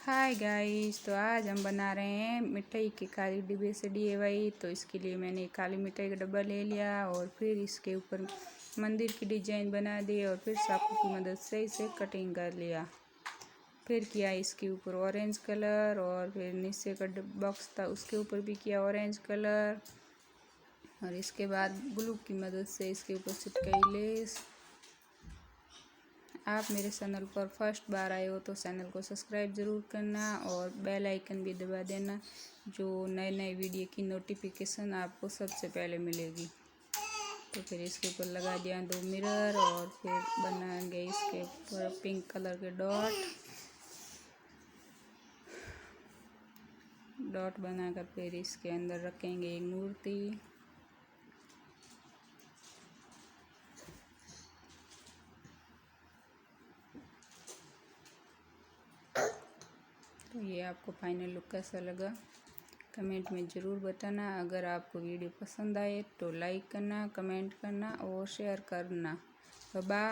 Hi guys, तो आज हम बना रहे हैं मिठाई के काली डिब्बे से DIY। तो इसके लिए मैंने काली मिठाई का डब्बा ले लिया और फिर इसके ऊपर मंदिर की डिजाइन बना दी और फिर चाकू की मदद से इसे कटिंग कर लिया। फिर किया इसके ऊपर ऑरेंज कलर और फिर नीचे का बॉक्स था उसके ऊपर भी किया ऑरेंज कलर और इसके बाद ग्लू की मदद से इसके ऊपर चिपकाई लेस। आप मेरे चैनल पर फर्स्ट बार आए हो तो चैनल को सब्सक्राइब ज़रूर करना और बेल आइकन भी दबा देना, जो नए नए वीडियो की नोटिफिकेशन आपको सबसे पहले मिलेगी। तो फिर इसके ऊपर लगा दिया 2 मिरर और फिर बनाएंगे इसके ऊपर पिंक कलर के डॉट बनाकर फिर इसके अंदर रखेंगे एक मूर्ति। तो ये आपको फाइनल लुक कैसा लगा कमेंट में ज़रूर बताना। अगर आपको वीडियो पसंद आए तो लाइक करना, कमेंट करना और शेयर करना। बाय।